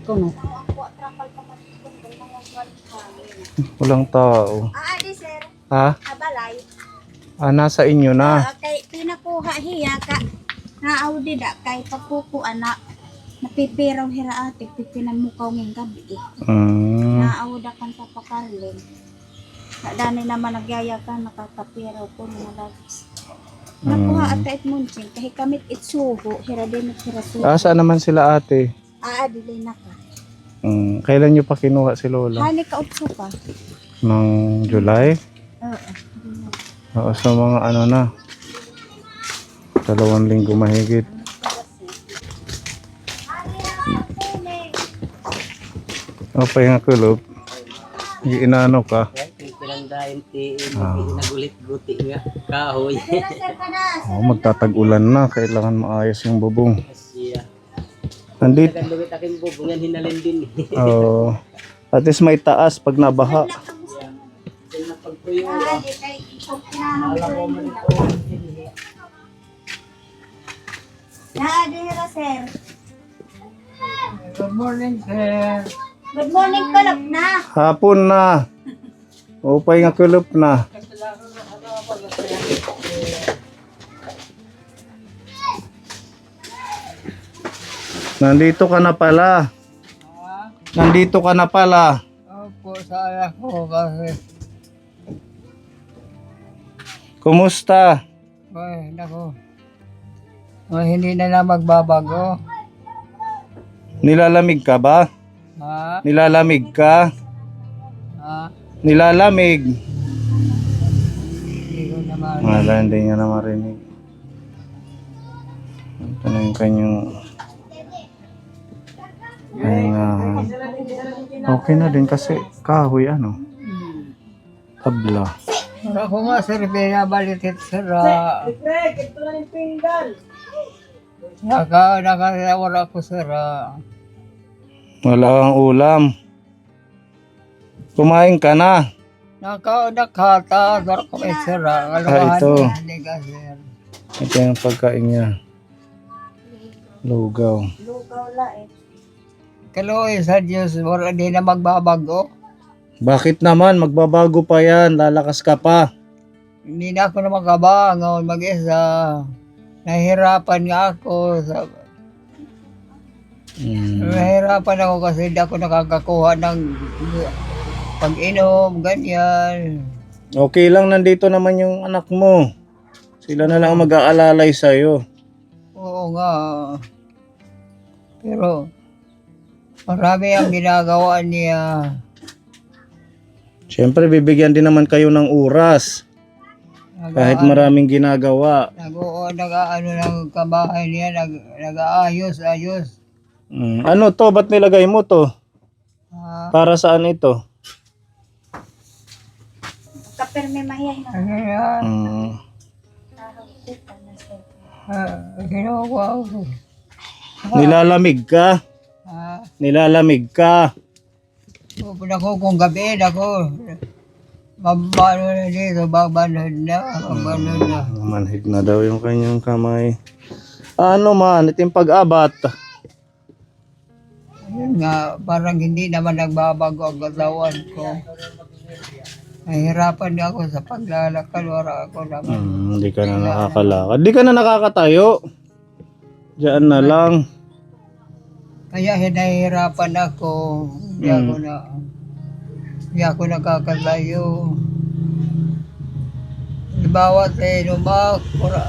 ko no. Walang tao. Di sir. Ha? Abalay. Nasa inyo na. Kay pinakuha hiya ka. Naaudi da kay pagkuku anak. Napipiraw hira ate. Pipinanmukaw ng gabi. Naawda kan papakarlin. Dani naman nagyaya ka. Nakakapiraw ko ng lagis. Nakuha ata itmunsin. Kahit kamit itsugo. Hira din at hira sugo. Saan naman sila ate? Dilay na ka. Kailan nyo pa kinuha si Lola? Hani ka utso pa. Nung July? Oo, so mga ano na. 2 linggo mahigit. Pahinga kulog. Inaano ka? Nagulit-guti nga. Kahoy. Magtatag-ulan na. Kailangan maayos yung bubong. Nandito. Aking bubong yan hinalin din. At least may taas pag nabaha. Sir. Good morning, sir. Good morning, kalap na. Hapon na. Pahinga kulog na. Nandito ka na pala. Nandito ka na pala. Opo, saya ko kasi. Kumusta? Ay, nako. Hindi na lang magbabago. Nilalamig ka ba? Ha? Nilalamig ka? Ha? Nilalamig. Hindi ko naman. Wala, hindi niya na marinig. Ito na yung kanyang okay na din kasi kahoy ano. Tabla. Ako nga, sir, pinabalitit, sir. Ito na yung pinggan. Nakasawar ako, sir. Wala kang ulam. Kumain ka na. Nakata, sir, ko may sir. Ito. Sir. Ito yung pagkain niya. Lugaw. Lugaw la eh. Kaloy sa Diyos, hindi na magbabago. Bakit naman? Magbabago pa yan. Lalakas ka pa. Hindi na ako na makabangon mag-isa. Nahihirapan nga ako. Nahihirapan ako kasi hindi ako nakakakuha ng pag-inom, ganyan. Okay lang, nandito naman yung anak mo. Sila na lang mag-aalalay sa'yo. Oo nga. Pero marami ang ginagawa niya. Siyempre, bibigyan din naman kayo ng oras. Kahit maraming ginagawa. Nag-ano ng kabahay niya, nag-aayos. Ano to? Ba't nilagay mo to? Para saan ito? Kaperme mahihay na. Ano yan? Ginawa ko. Nilalamig ka? Nilalamig ka? Ako kung gabi, ako. Mabano na dito, babanod na. Manhid na daw yung kanyang kamay. Ano man, itong pag-abat. Ayun nga, parang hindi naman nagbabago ang katawan ko. Nahihirapan ako sa paglalakad. Wala ako naman. Hindi ka na nakakalakad. Hindi ka na nakakatayo. Diyan na lang. Kaya nahihirapan ako. Hindi ako nakakalayo. Bawat inumak, wala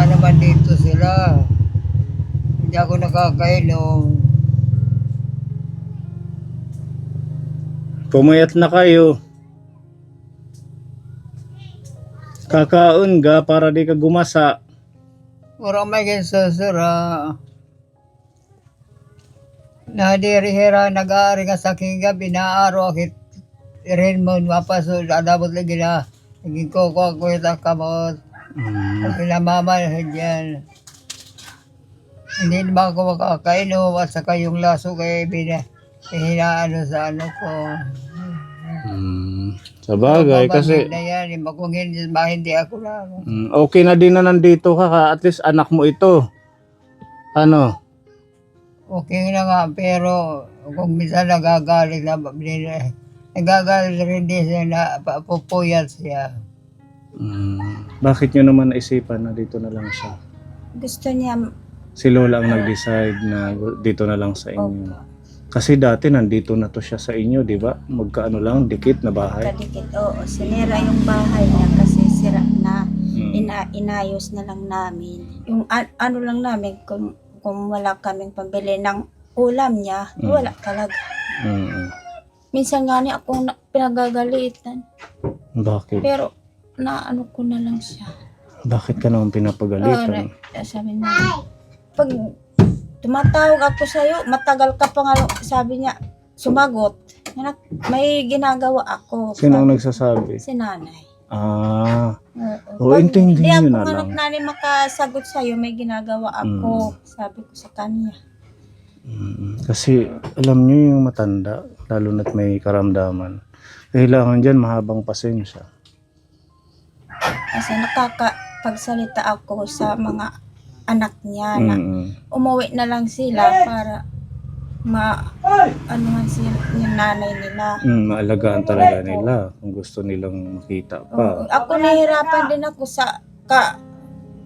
naman dito sila. Hindi ako nakakainom. Pumayat na kayo. Kakaon ka para di ka gumasa. Wala may ginsasura. Nadirihira, nag-aari ka sa kinga, binaaro akit rin mo, mapasod, adabot lagi na. Naging koko ako yung kamot. Pinamamalahan yan. Hindi naman ako makakainom at saka yung laso kaya hinaano sa ano ko. Sa bagay kasi na yan, kung hindi ako lang. okay na din na nandito ka, at least anak mo ito. Ano? Okay na nga, pero kung minsan nagagalit na, nagagalit rin din siya na pupuyat siya. Bakit nyo naman naisipan na dito na lang siya? Gusto niya, Si Lola ang nag-decide na dito na lang sa inyo. Kasi dati nandito na to siya sa inyo, di ba? Magkaano lang, dikit na bahay. kadikit, oo, sinira yung bahay niya kasi sira na, Mm. inayos na lang namin. Yung ano lang namin, kung wala kaming pambili ng ulam niya, wala talaga. Mm. Minsan nga niya akong pinagagalitan, Bakit? pero naano ko na lang siya. Bakit ka naman pinapagalitan? Sabi niya, pag tumatawag ako sa'yo, matagal ka pa nga, sabi niya, sumagot. Anak, may ginagawa ako. Sino ang Sabi- nagsasabi? Si nanay. Oo, intindihin nyo na Hindi lang. ako nanay makasagot sa'yo, may ginagawa ako. Sabi ko sa kanya. Kasi alam nyo yung matanda, lalo na't may karamdaman, kailangan dyan mahabang pasensya. Kasi nakakapagsalita ako sa mga anak niya na umuwi na lang sila para anuhan sila yung nanay nila. Maalagaan talaga nila kung gusto nilang makita pa. Ako nahihirapan din ako sa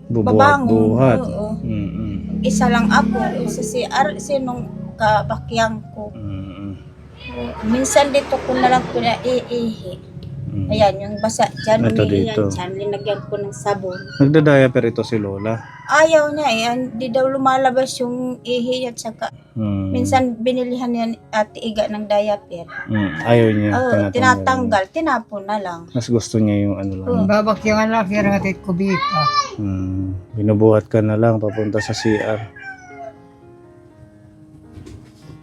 Bubuhat-buhat. Oo. Mm-mm. Isa lang ako. Sa CR, sinong kabakyang ko. Minsan dito ko na lang pinaiihi. Ayan, yung basa dyan, Ito umiiyan dito. dyan, linagyan ko ng sabon. Nagda-diaper ito si Lola. Ayaw niya eh, hindi daw lumalabas yung ihi at saka minsan binilihan yan Ate Iga ng diaper. Ayaw niya. Tinatanggal, tinapon na lang. Mas gusto niya yung ano lang. Babakyan lang siya ng atit kubita. Binubuhat ka na lang papunta sa CR.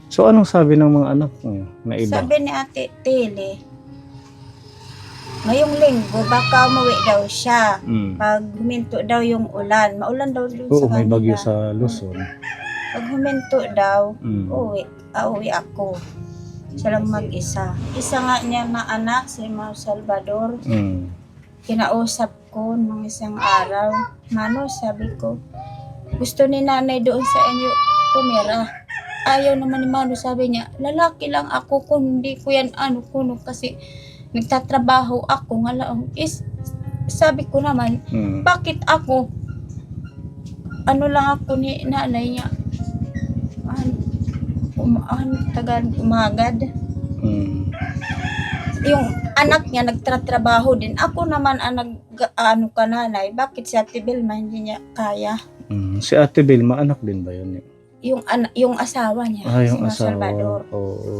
So anong sabi ng mga anak niyo na iba? Sabi ni Ate Tele, ngayong linggo baka umuwi daw siya. Pag huminto daw yung ulan, maulan daw doon Oo, sa may kanila. bagyo sa Luzon. Pag huminto daw, Mm. uwi ako. Siya lang mag-isa. Isa nga niya na anak, si Mau Salvador, kinausap ko nung isang araw. Mano, sabi ko, gusto ni nanay doon sa inyo tumira. Ayaw naman ni Mano, sabi niya, lalaki lang ako kung hindi ko yan kuno kasi nagtatrabaho ako ngalaong. Sabi ko naman, bakit ako? Ano lang ako ni nanay niya? Umagad. Yung anak niya nagtatrabaho din. Ako naman ang kananay. Bakit si Ate Belma hindi niya kaya? Si Ate Vilma, anak din ba yun? Yung asawa niya, Yung si Mau asawa. Salvador. Oo.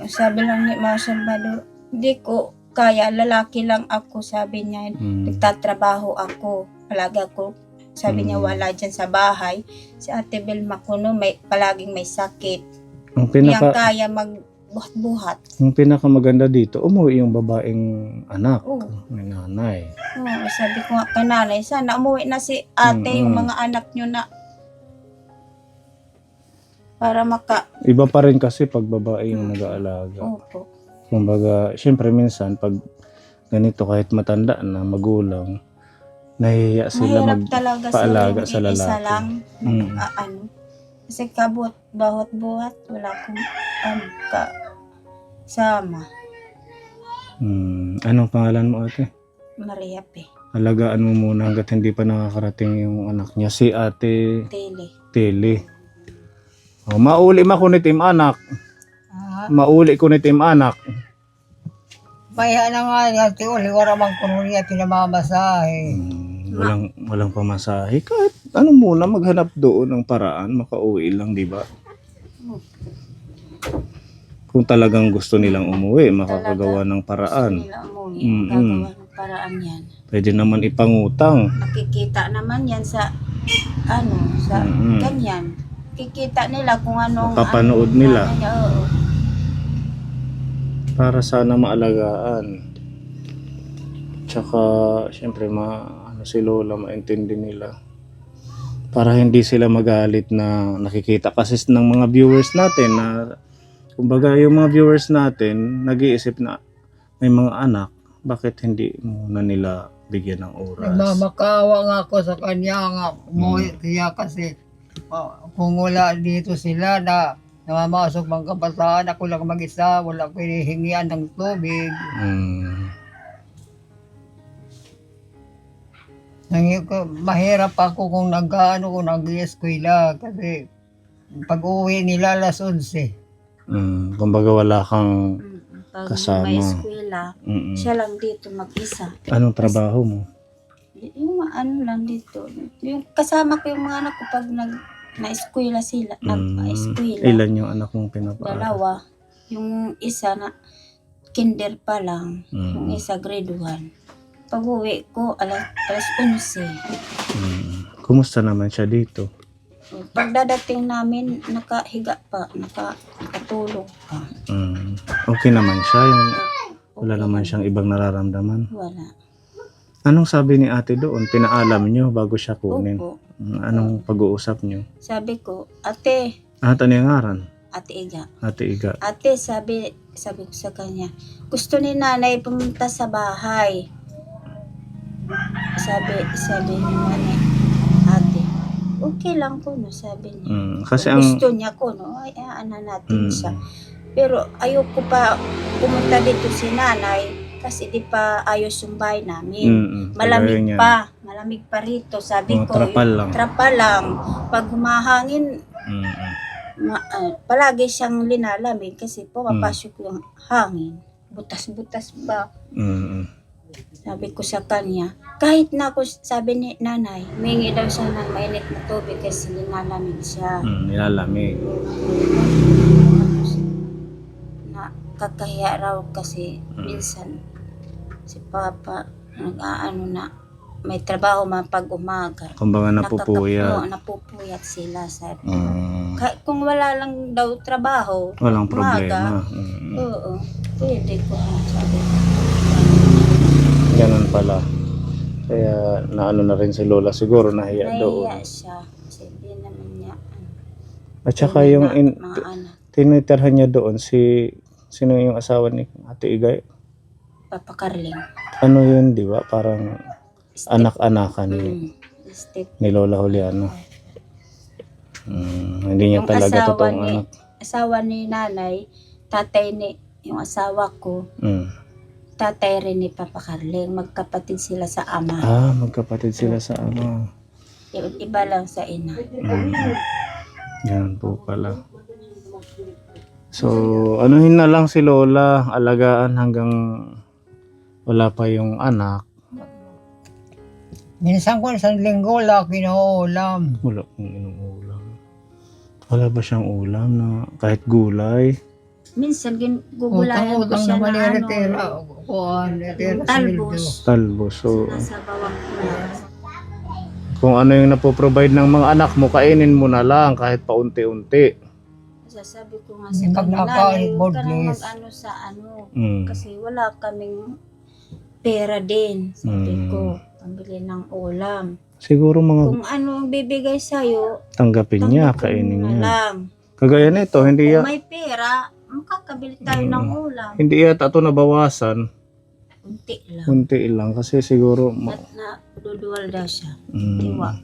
Sabi lang ni Mau Salvador, hindi ko kaya, lalaki lang ako, sabi niya. Nagtatrabaho ako, alaga ko. Sabi niya wala dyan sa bahay. Si Ate Belma kuno palaging may sakit. Ang Hindi yan kaya magbuhat-buhat. Yung pinakamaganda dito, umuwi yung babaeng anak Oo. ni nanay. Sabi ko nga kay nanay, sana umuwi na si ate, yung mga anak nyo na para Iba pa rin kasi pag babae yung nag-aalaga. Opo. Kumbaga, syempre minsan pag ganito kahit matanda na magulang, nahihiya sila Mahirap talaga magpaalaga sila sa yung isa lalaki. lang. Kasi buhat-buhat, wala akong kasama. Anong pangalan mo, ate? Maria P. Alagaan mo muna hanggat hindi pa nakakarating yung anak niya, si Ate Tele. Tele. Mauli makunitim anak. Mauli kunitim anak. Kaya na nga, ati uli, wala mang kuno niya pinamamasahe. Walang pamasahe. Kahit ano muna, maghanap doon ng paraan, makauwi lang, di ba? Kung talagang gusto nilang umuwi, makakagawa ng paraan. Gusto nila umuwi, gagawa ng paraan yan. Pwede naman ipangutang. Nakikita naman yan sa ganyan. Kikita nila kung anong Mapapanood nila. Oo. Para sana maalagaan. Tsaka, syempre, si Lola, maintindi nila. Para hindi sila magalit na nakikita. Kasi ng mga viewers natin na, kumbaga yung mga viewers natin, nag-iisip na may mga anak, bakit hindi muna nila bigyan ng oras? Nagmamakawa nga ako sa kanya nga umuwi kaya kasi kung wala dito sila na namamasok mga kabataan, ako lang mag-isa, wala ko hinihingian ng tubig. Mahirap ako kung kung nag-eskwela kasi pag uwi nila alas 11. Kumbaga wala kang Pag kasama. may eskwela, siya lang dito mag-isa. Anong trabaho mo? Yung ano lang dito. Yung kasama ko yung mga anak ko pag na-eskwela sila. Nag-eskwela. Ilan yung anak mong pinapaaral? Dalawa. Yung isa na kinder pa lang. Yung isa grade 1. Pag uwi ko, alas 11. Kumusta naman siya dito? Pagdadating namin, nakahiga pa, nakatulog pa. Okay naman siya? Wala naman siyang ibang nararamdaman? Wala. Anong sabi ni ate doon? Pinaalam nyo bago siya kunin? Opo. Anong pag-uusap nyo? Sabi ko, ate, Ano yung ngaran? ate Iga. Ate Iga. Ate, sabi ko sa kanya, gusto ni nanay pumunta sa bahay. Sabi ni nanay, ate, okay lang ko, no, sabi niya. Kasi Gusto niya ko, no, ay natin siya. Pero ayoko pa pumunta dito si nanay kasi di pa ayos yung bahay namin. Malamig pa rito. Sabi ko, trapal lang. Pag humahangin, palagi siyang linalamig kasi pumapasok yung hangin. Butas-butas pa. Sabi ko sa kanya, kahit na ako, sabi ni nanay, humingi daw siya ng mainit na tubig kasi linalamig siya. Nilalamig. Kakahiya raw kasi minsan si Papa nag-aano na may trabaho pag umaga. Kumbaga napupuyat. Napupuyat sila, sabi. Kahit kung wala lang daw trabaho, walang umaga, problema. oo, pwede ko, sabi. Ganun pala. Kaya naano na rin si Lola siguro, nahiya doon. Nahiya siya kasi di naman niya. At saka yung tinitirhan niya doon, sino yung asawa ni Ate Igay? Papa Carling. Ano yun, di ba? Parang anak-anakan ni Lola Juliano. Hindi niya Yung talaga totoong anak. Asawa ni nanay, yung asawa ko, tatay rin ni Papa Carling. Magkapatid sila sa ama. Magkapatid sila sa ama. Iba lang sa ina. Yan po pala. So, anuhin na lang si Lola, alagaan hanggang wala pa yung anak. Minsan ko isang linggo lang kinuulam. Wala pong inuulam. Wala ba siyang ulam na kahit gulay? Minsan gugulayan ko siya na Talbos. So, nasa bawang ko lang. kung ano yung napoprovide ng mga anak mo, kainin mo na lang kahit paunti-unti. Sabi ko nga sa kanila, huwag ka nang mag-ano sa kasi wala kaming pera din. Sabi ko, pambili ng ulam. Siguro Kung ano ang bibigay sa'yo, tanggapin niya, kainin mo niya. lang. Kagaya nito, Kung may pera, makakabili tayo ng ulam. Hindi yata ito nabawasan. Unti lang. Unti lang kasi siguro At naduduwal daw siya. Tiwa.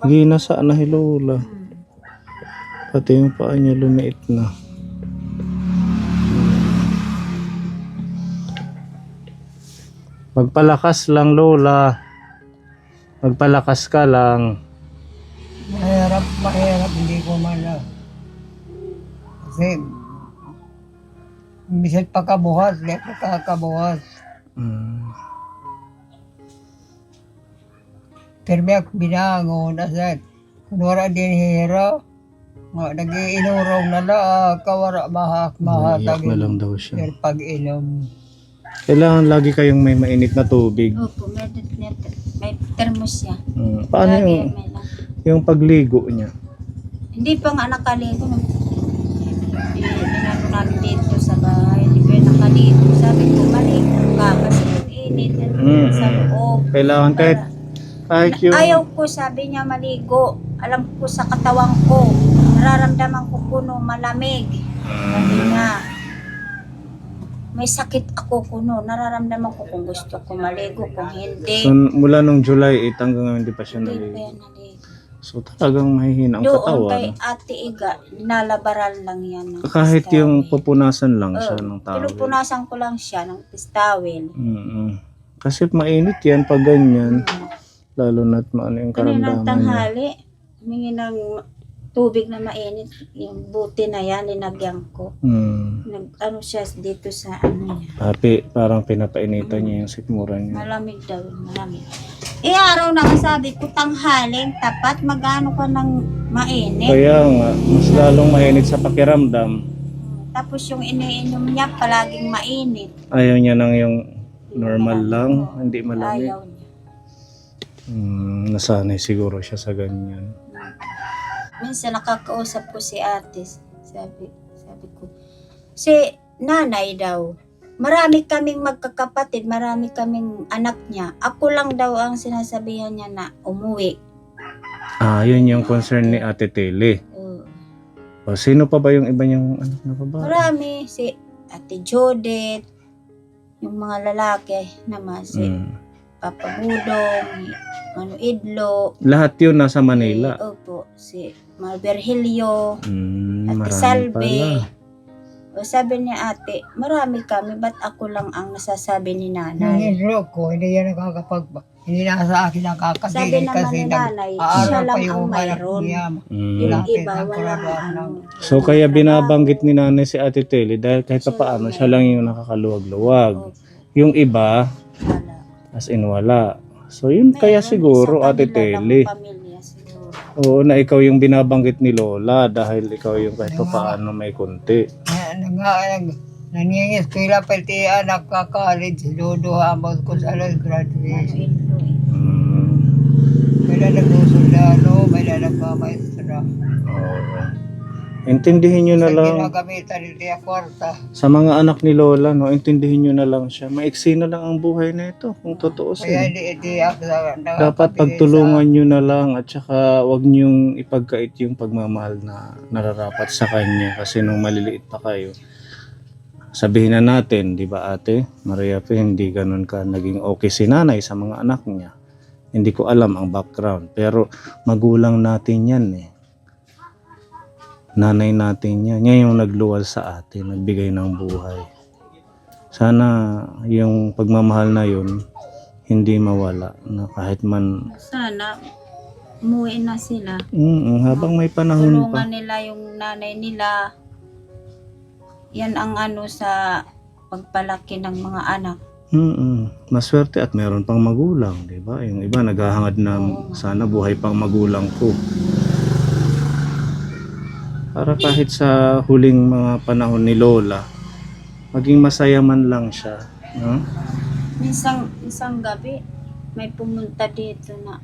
ginasaan na si Lola. Pati yung paa niya lumiit na. Magpalakas lang, Lola. Magpalakas ka lang. Mahirap, hindi ko man lang. Kasi, bisit pagkabuhat, hindi pagkakabuhat. Pero may binangon, kasi, kunwara din hira, nag-iinurong na lang, kawara Iyak mahatag. na lang daw siya. Pero pag-inom. Kailangan lagi kayong may mainit na tubig. Opo, may termos siya. Paano Lagi yung, may lang. yung pagligo niya? Hindi pa nga nakaligo. Inano namin dito sa bahay. Hindi pa nakaligo. Sabi ko, maligo ka kasi init sa loob. Kailangan kahit yung... Ayaw ko, sabi niya, maligo. Alam ko sa katawan ko. Nararamdaman ko kuno malamig. Sabi niya, may sakit ako kuno. Nararamdaman ko kung gusto ko maligo, kung hindi. So, mula nung July 8 hanggang ngayon hindi pa siya Hindi pa naligo. yan naligo. So talagang mahihina ang Doon kay katawan. Ate Iga, nalabaral lang yan ng Kahit pistawel. yung pupunasan lang siya Oo, ng tawel. pinupunasan ko lang siya ng pistawel. Kasi mainit yan pag ganyan. Mm. Lalo na't maano yung Kaninang karamdaman niya. tanghali, humingi ng tubig na mainit. Yung buti na yan, linagyan ko. Nag-ano siya dito sa ano niya. Parang pinapainitan niya yung sikmura niya. Malamig daw, malamig. Araw na nga sabi ko, tanghaling, tapat, magano ka ng mainit. Kaya nga, mas lalong mainit sa pakiramdam. Tapos yung iniinom niya, palaging mainit. Ayaw niya nang yung normal lang, hindi malamig. Ayaw niya. Nasanay siguro siya sa ganyan. Minsan nakakausap ko si ate, sabi ko, si nanay daw, marami kaming magkakapatid, marami kaming anak niya. Ako lang daw ang sinasabihan niya na umuwi. Yun yung concern ni Ate Tele. O, sino pa ba yung iba niyang anak na babae? Marami, si Ate Judith, yung mga lalaki naman, si Papa Budong, Manu Idlo. Lahat yun nasa Manila. Opo, si Marberhilio, Ate Marami Salve. pala. O sabi niya ate, marami kami, ba't ako lang ang nasasabi ni Yung nanay? intro ko, hindi yan hindi na sa akin Sabi nakakatingin naman kasi ni nanay, siya nag-aaral lang pa yung ang anak mayroon. niya. Yung Lapit iba, ng walang trabaho ano. So kaya binabanggit ni nanay si Ate Tele dahil kahit pa paano siya lang yung nakakaluwag-luwag. Opo, Yung iba, wala. as in wala. So yun kaya Meron siguro sa Ate kanila lang Tele. pamilya siguro. Oo, na ikaw yung binabanggit ni Lola dahil ikaw yung kahit pa paano may konti. Naningis ko ila pati anak ka-college, sinuduhamot ko sa Ano graduation. ito eh. Mm. May nagsusundalo, may nagpamaestra. Oo. Intindihin nyo na Sa lang ginagamitan nila kwarta. sa mga anak ni Lola, no, intindihin nyo na lang siya. Maiksi na lang ang buhay na ito kung Kaya tutuusin. hindi ako Dapat pagtulungan nyo na lang at saka wag nyong ipagkait yung pagmamahal na nararapat sa kanya kasi nung maliliit pa kayo. Sabihin na natin, di ba ate, Maria P, hindi ganun ka naging okay si nanay sa mga anak niya. Hindi ko alam ang background, pero magulang natin yan eh. Nanay natin yan. Yan yung nagluwal sa atin, nagbigay ng buhay. Sana yung pagmamahal na yun, hindi mawala na kahit man Sana umuwi na sila. habang may panahon pa. Tulungan nila yung nanay nila. Yan ang ano sa pagpalaki ng mga anak. Maswerte at meron pang magulang, di ba? Yung iba naghahangad na sana buhay pang magulang ko. Para kahit sa huling mga panahon ni Lola, maging masaya man lang siya. No? Isang gabi, may pumunta dito na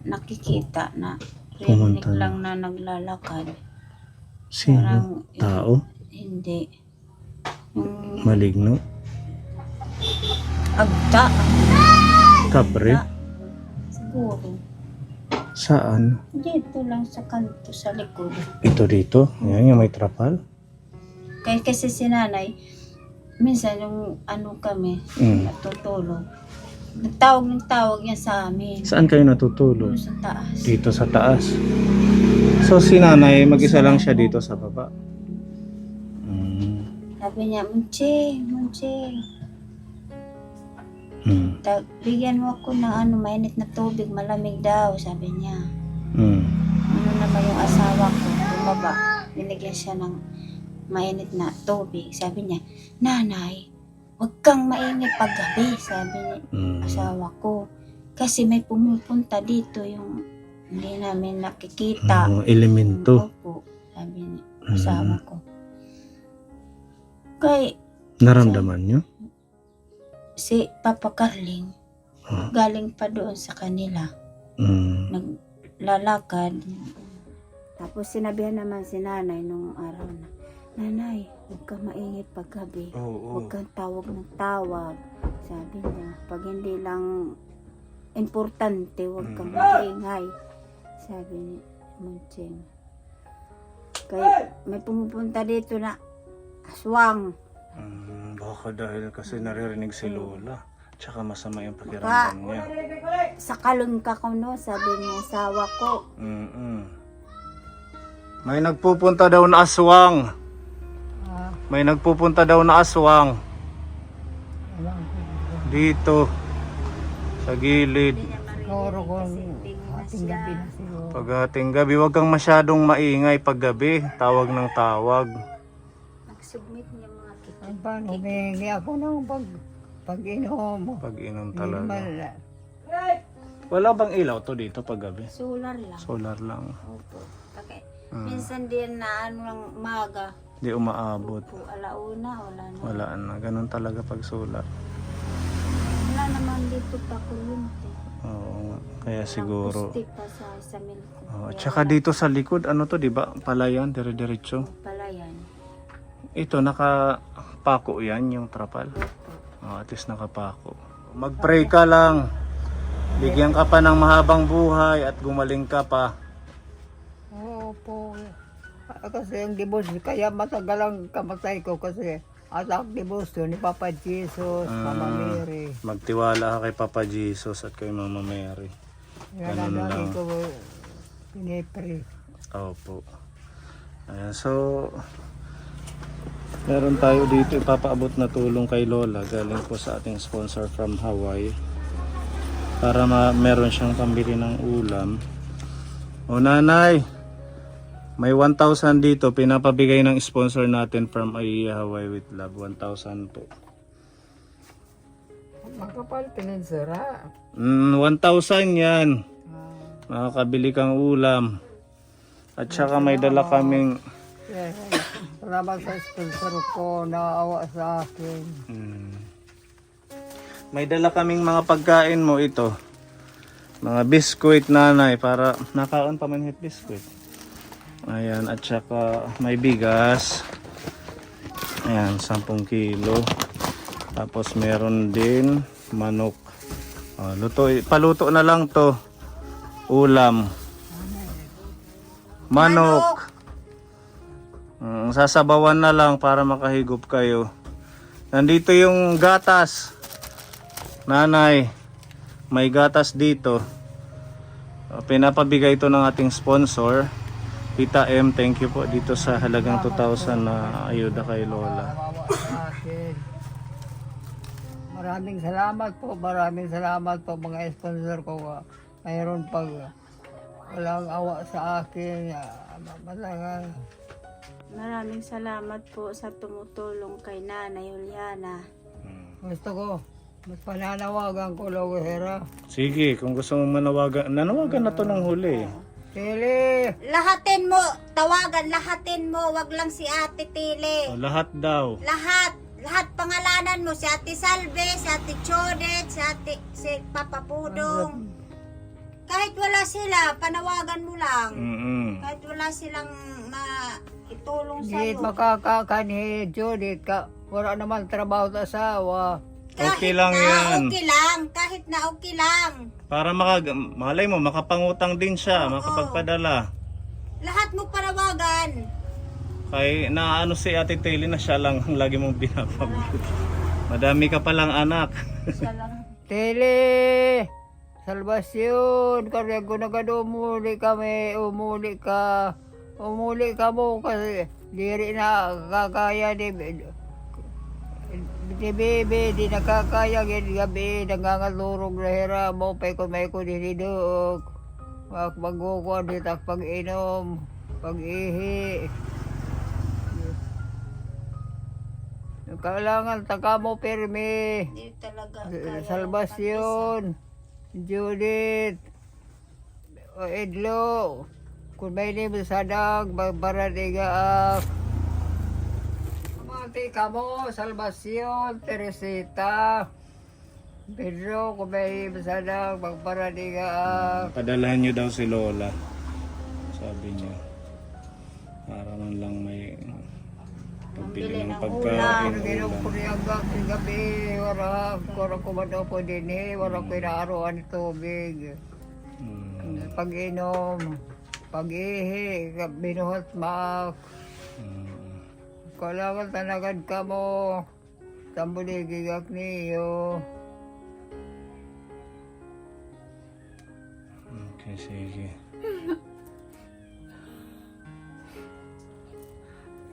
nakikita na rinig Pumunta na. lang na naglalakad. Sino? Parang Tao? hindi. Yung Maligno? agta. Kabre? Siguro. Saan? Dito lang sa kanto sa likod. Ito dito? Yan yung may trapal? Kasi si nanay, minsan yung ano kami, natutulog. Nagtawag niya sa amin. Saan kayo natutulog? Doon sa taas. Dito sa taas. So si nanay, mag-isa lang siya dito sa baba. Sabi niya, Munching. Bigyan mo ako ng mainit na tubig, malamig daw, sabi niya. Ano naman yung asawa ko, bumaba, binigyan siya ng mainit na tubig. Sabi niya, nanay, huwag kang mainit paggabi, sabi ni asawa ko. Kasi may pumupunta dito yung hindi namin nakikita. Elemento. Opo, sabi ni asawa ko. Kay Naramdaman nyo? si Papa Carling, galing pa doon sa kanila. Naglalakad. Tapos sinabihan naman si nanay nung araw na, nanay, huwag kang maingit paggabi. Huwag kang tawag ng tawag. Sabi niya, pag hindi lang importante, huwag kang maingay. Sabi ni Munching. Kaya may pumupunta dito na aswang. Baka dahil kasi naririnig si Lola. Tsaka masama yung pakiramdam niya. sakalon ka ko no, sabi ng asawa ko. May nagpupunta daw na aswang. Ah, May nagpupunta daw na aswang. alam ko. Dito. Sa gilid. Siguro kung ating gabi na siguro. Pag ating gabi, wag kang masyadong maingay pag gabi. Tawag ng tawag. Nag-submit niya mga kita. Ang paano, humingi ako ng pag-inom. Pag inom Hindi talaga. naman, Wala bang ilaw to dito pag gabi? Solar lang. Solar lang. Opo. Minsan din na ano ng maga. Di umaabot. Po, alauna, wala na. Wala na. Ganun talaga pag solar. Wala naman dito pa kuryente. Oo nga. Kaya siguro. Pusti pa sa milko. Oh, tsaka dito sa likod, ano to, di ba? Palayan, dire-diretso. Palayan. Ito, nakapako yan, yung trapal. Oh, at least nakapako. Mag-pray ka lang. Bigyan ka pa ng mahabang buhay at gumaling ka pa. oo po. Kasi ang debosyo, kaya matagal ang kamatay ko kasi atak debosyo ni Papa Jesus, Mama Mary. Magtiwala ka kay Papa Jesus at kay Mama Mary. Yan ang Ganun lagi lang. ko pinipray. Opo. Ayan, so meron tayo dito ipapaabot na tulong kay Lola galing po sa ating sponsor from Hawaii para meron siyang pambili ng ulam. O nanay, may 1,000 dito pinapabigay ng sponsor natin from AIA Hawaii with Love. 1,000 po. Makapal peninsura. 1,000 yan. Makakabili kang ulam. At saka may dala kaming Yes. Salamat sa sponsor ko, naawa sa akin. may dala kaming mga pagkain mo ito. Mga biskuit nanay para nakaon pa man hit biskuit. Ayan, at saka may bigas. Ayan, 10 kilo. Tapos meron din manok. Paluto na lang to. Ulam. Manok. Sasabawan na lang para makahigop kayo. Nandito yung gatas. Nanay, may gatas dito. Pinapabigay ito ng ating sponsor. Tita M, thank you po dito sa halagang 2,000 na ayuda kay Lola. Naawa sa akin. Maraming salamat po mga sponsor ko. Mayroon pag walang awa sa akin. Maraming salamat po sa tumutulong kay Nanay Juliana. Gusto ko, mas pananawagan ko, Lawera. Sige, kung gusto mong nanawagan na to ng huli. Tili! Lahatin mo, lahatin mo, wag lang si Ate Tili. Lahat daw. Lahat pangalanan mo, si Ate Salve, si Ate Chodet, si Papa Pudong. Kahit wala sila, panawagan mo lang. Kahit wala silang itulong Di sa'yo. makakakani, Judith, wala naman trabaho sa asawa. Okay lang yan. Kahit na okay lang. Para malay mo, makapangutang din siya, makapagpadala. Lahat mo panawagan. Kay naano si Ate Tilly na siya lang ang lagi mong binapabot. Madami ka palang anak. Siya lang. Tili! Salvasyon! Kasi kung umuli ka mo kasi diri na kakaya di bebe, di nakakaya gabi, nangangalurog na hira mo, pay ko may ko dinidok. Magkukuha dito pag-inom, pag-ihi. Kailangan taka mo pirmi. Hindi talaga kaya. Salvasyon, Judith, o Edlo, kung may name sa dag, magbaradigaak. Mati ka mo, Salvasyon, Teresita, Pedro, kung may name sa dag, magbaradigaak. Padalahan niyo daw si Lola. Sabi niya. Para man lang may pagbili ng pagkain. Ginong ko niya gabi, wala ko man po din wala ko inaaruan tubig. Pag-inom, pag-ihi, binuhat mak. Kailangan tanagan ka mo, tambuligigak niyo. Okay, sige.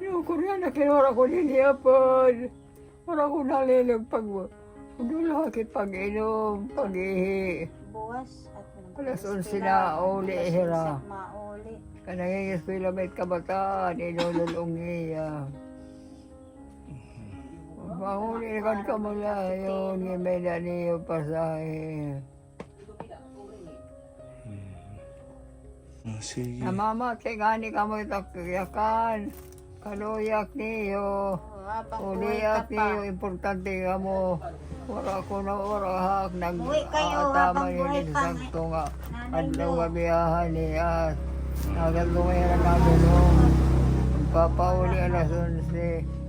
Yung Korean na kinura ko niliyapan. Para ko nalilag pag... Udula kit pag-inom, pag-ihi. Buwas at Alas 11 na uli hira. mauli. Kanangingis pilamit kabataan, inululong niya. Mahuli kan ka mula yun, may na niyo pasahe. Sige. Namamatay gani ka mo itakyakan. Kaluyak niyo. Uliyak niyo, importante ka mo. Wala ko na orahak, Uwi kayo, habang buhay nag-aataman yun pa, sa sakto nga. nanay At mo. nang mabiyahan niya. Nagalungera na gano'n. Papauli alas 11.